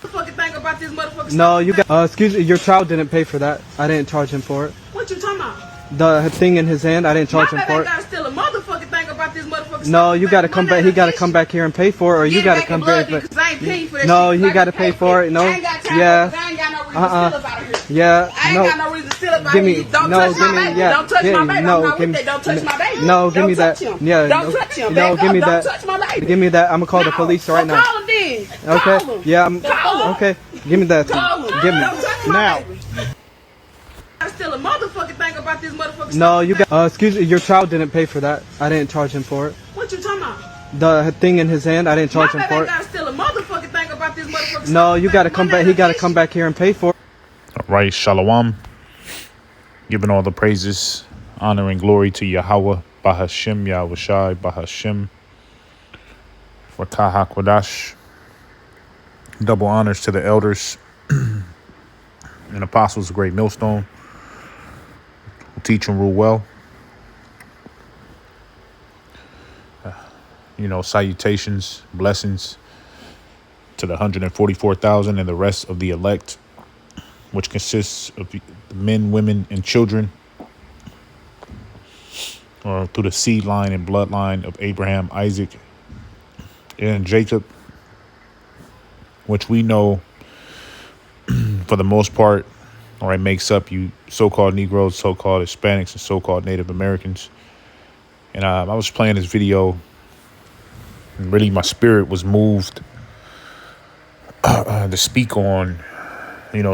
Fucking thing about this motherfucker. No, you got. Excuse me, your child didn't pay for that. I didn't charge him for it. What you talking about? The thing in his hand, I didn't charge him for it. Got still a motherfucking thing about this motherfucker. No, you got to come back. He got to come back here and pay for it, or you got to come back. No, he got to pay for it. No, yeah. Yeah. I ain't got no reason to steal it. Give me. Don't touch my baby. Don't touch my baby. No, give me. Don't touch my baby. No, give me that. Yeah. Don't touch him. No, give me that. Don't touch my baby. Give me that. I'm gonna call the police right now. Call him then. Okay. Yeah. Okay. Give me that. Give me now. Still a motherfucking thing about this motherfucker. No, you got. Excuse me, your child didn't pay for that. I didn't charge him for it. What you talking about? The thing in his hand, I didn't charge him for it. Got still a motherfucking thing about this motherfucker. No, you got to come back. He got to come back here and pay for it. All right, Shalom. Giving all the praises, honor, and glory to Yahweh, Bahashim, Yahushai, Bahashim, Rakah HaKodash. Double honors to the elders and apostles of Great Millstone, who teach and rule well. Salutations, blessings to the 144,000 and the rest of the elect, which consists of the men, women, and children, or through the seed line and bloodline of Abraham, Isaac, and Jacob, which we know for the most part, makes up you so-called Negroes, so-called Hispanics, and so-called Native Americans. And I was playing this video, and really my spirit was moved to speak on,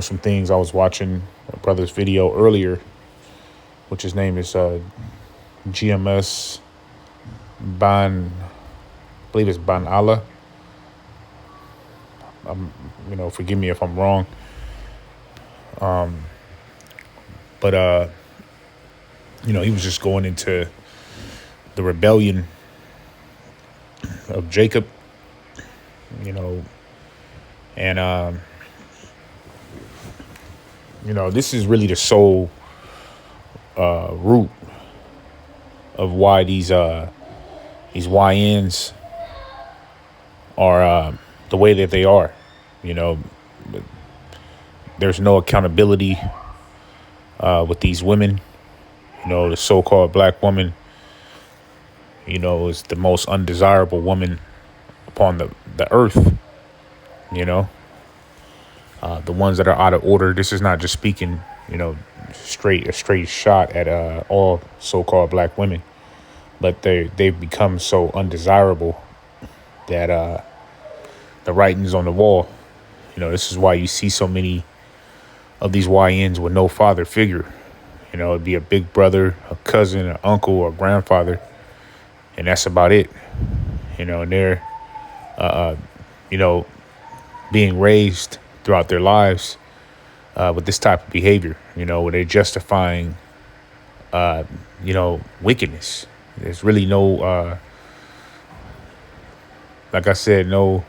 some things. I was watching my brother's video earlier, which his name is GMS Ban, I believe it's Ban Allah. Forgive me if I'm wrong. But he was just going into the rebellion of Jacob, and this is really the sole root of why these YNs are the way that they are. There's no accountability with these women. The so-called black woman, is the most undesirable woman upon the earth. The ones that are out of order. This is not just speaking, a straight shot at all so-called black women, but they've become so undesirable that the writing's on the wall. This is why you see so many of these YNs with no father figure. It'd be a big brother, a cousin, an uncle, or grandfather, and that's about it. And they're, being raised throughout their lives with this type of behavior, where they're justifying, wickedness. There's really no, like I said, no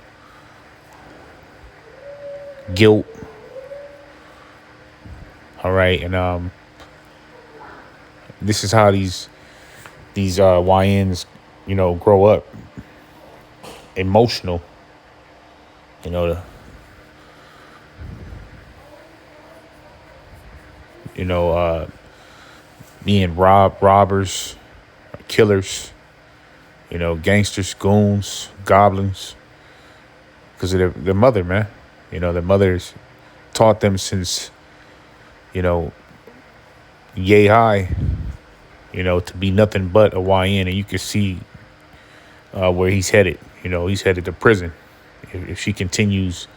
guilt. All right. And this is how these YNs, grow up. Emotional, being robbers, killers, gangsters, goons, goblins, because of their mother, man. Their mothers taught them since, yay high, to be nothing but a YN. And you can see where he's headed. He's headed to prison if she continues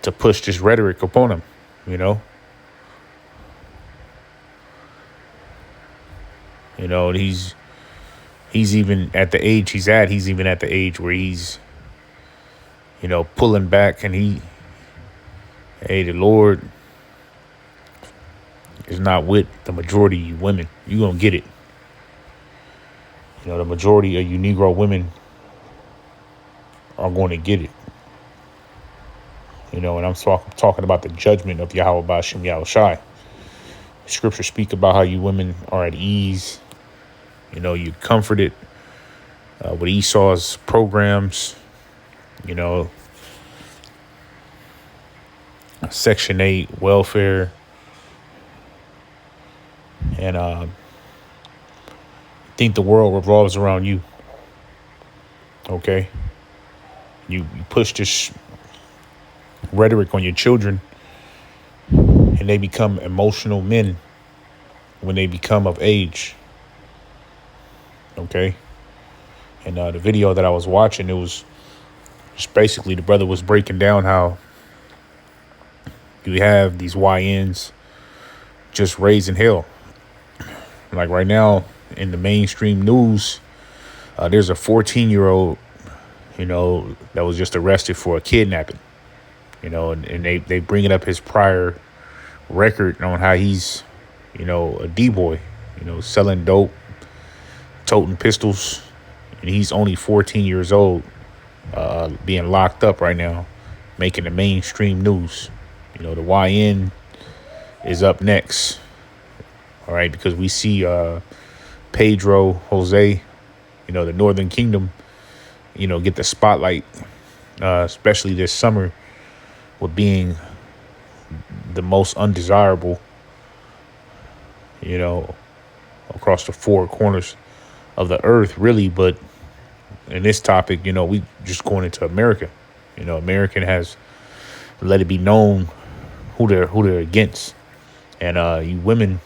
to push this rhetoric upon him, and he's even at the age he's at, where he's, pulling back, and the Lord is not with the majority of you women. You're going to get it. The majority of you Negro women are going to get it. And I'm talking about the judgment of Yahweh Ba'ashem Yahushai. Scripture speak about how you women are at ease. You comforted with Esau's programs. Section 8, welfare, and think the world revolves around you. Okay? You push this rhetoric on your children, and they become emotional men when they become of age. Okay? And the video that I was watching, it was just basically the brother was breaking down how you have these YNs just raising hell. Like right now in the mainstream news, there's a 14-year-old, that was just arrested for a kidnapping, and they bringing up his prior record on how he's, a D-boy, selling dope, toting pistols, and he's only 14 years old, being locked up right now, making the mainstream news. The YN is up next. All right, because we see Pedro Jose, the Northern Kingdom, get the spotlight, especially this summer, with being the most undesirable, across the four corners of the earth, really. But in this topic, we just going into America. American has let it be known who they're against. And you women,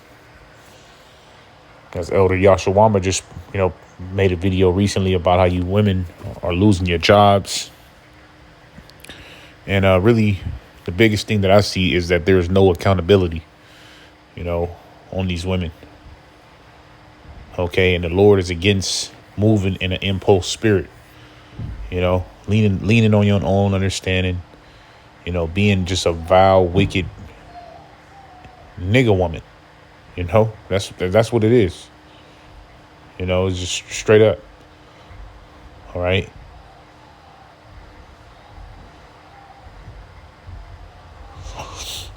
as Elder Yashawama just, made a video recently about how you women are losing your jobs. And really, the biggest thing that I see is that there is no accountability, on these women. Okay, and the Lord is against moving in an impulse spirit, leaning on your own understanding, being just a vile, wicked nigga woman. That's what it is. It's just straight up. All right.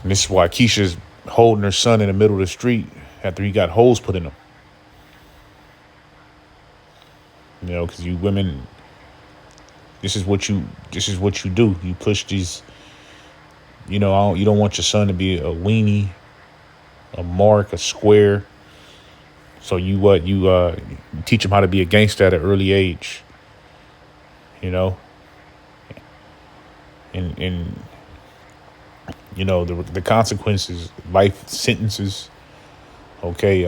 And this is why Keisha's holding her son in the middle of the street after he got holes put in him. Because you women, this is what you do. You push these, you don't want your son to be a weenie, a mark, a square. So you teach him how to be a gangster at an early age, and the consequences, life sentences, okay,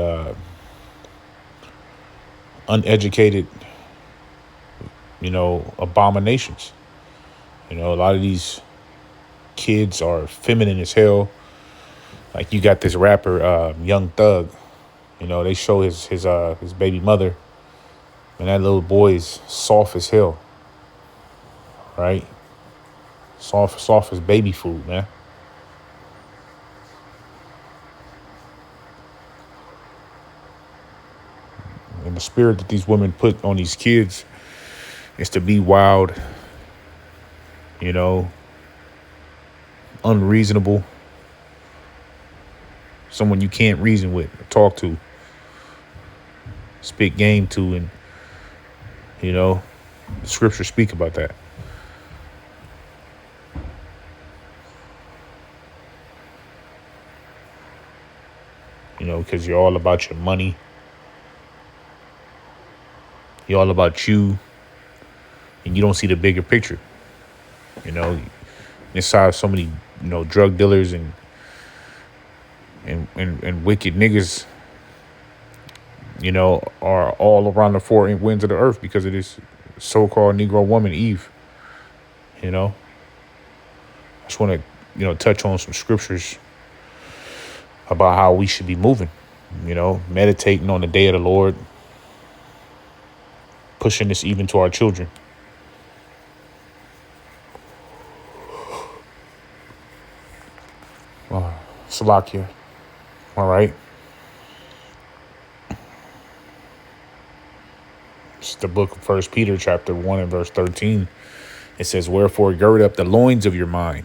uneducated, abominations. A lot of these kids are feminine as hell. Like you got this rapper, Young Thug. They show his baby mother, and that little boy is soft as hell. Right? Soft as baby food, man. And the spirit that these women put on these kids is to be wild, unreasonable, someone you can't reason with, or talk to, spit game to, and the scriptures speak about that. Because you're all about your money. You're all about you, and you don't see the bigger picture. Inside so many, drug dealers and wicked niggas, are all around the four winds of the earth because of this so-called Negro woman, Eve. I just want to, touch on some scriptures about how we should be moving, meditating on the day of the Lord, pushing this even to our children. Salakia. All right. It's the book of 1 Peter chapter 1 and verse 13. It says, "Wherefore gird up the loins of your mind,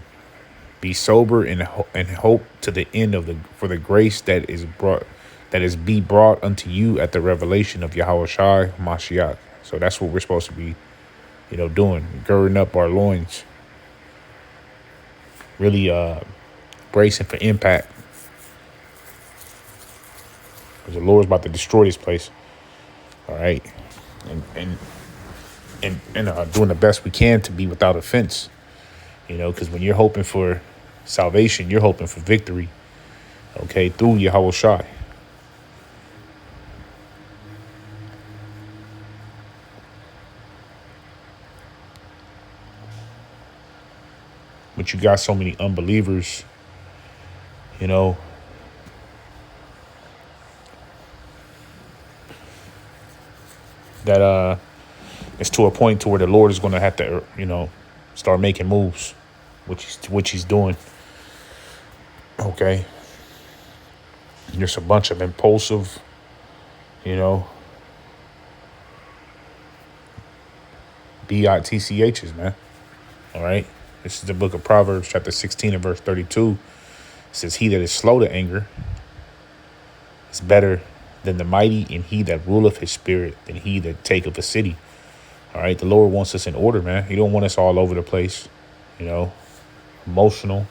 be sober and hope to the end for the grace that is brought unto you at the revelation of Yahushua Mashiach." So that's what we're supposed to be, doing, girding up our loins. Really bracing for impact. Because the Lord's about to destroy this place. All right. And doing the best we can to be without offense. You know, because when you're hoping for salvation, you're hoping for victory. Okay, through Yahweh Shai. But you got so many unbelievers, you know, that it's to a point to where the Lord is going to have to, you know, start making moves, which he's doing. Okay. There's a bunch of impulsive, you know, bitchs, man. All right. This is the book of Proverbs, chapter 16 and verse 32. It says, he that is slow to anger is better than the mighty, and he that ruleth his spirit than he that taketh a city. All right. The Lord wants us in order, man. He don't want us all over the place, you know, emotional.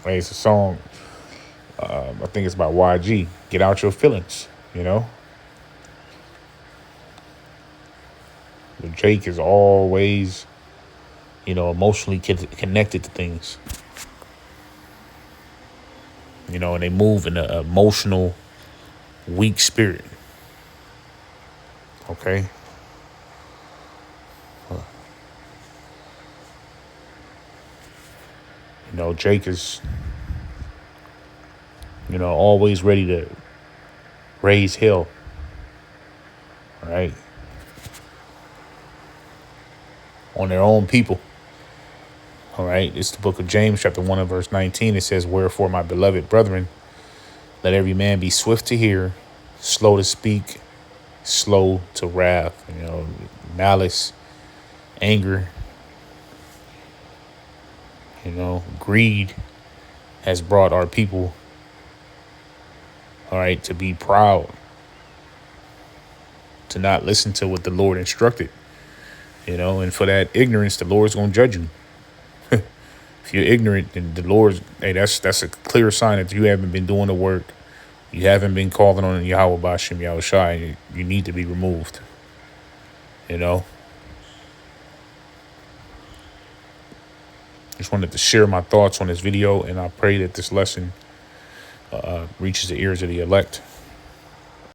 It's a song, I think it's by YG. Get out your feelings, you know. But Jake is always, you know, emotionally connected to things. You know, and they move in an emotional, weak spirit. Okay. You know, Jake is, you know, always ready to raise hell. All right. On their own people. All right. It's the book of James, chapter 1 and verse 19. It says, wherefore, my beloved brethren, let every man be swift to hear, slow to speak, slow to wrath. You know, malice, anger, you know, greed has brought our people, all right, to be proud, to not listen to what the Lord instructed, you know, and for that ignorance, the Lord's going to judge you. If you're ignorant, then the Lord's, hey, that's a clear sign that you haven't been doing the work. You haven't been calling on Yahweh Bashim Yahweh Shai. You need to be removed, you know. Just wanted to share my thoughts on this video, and I pray that this lesson reaches the ears of the elect.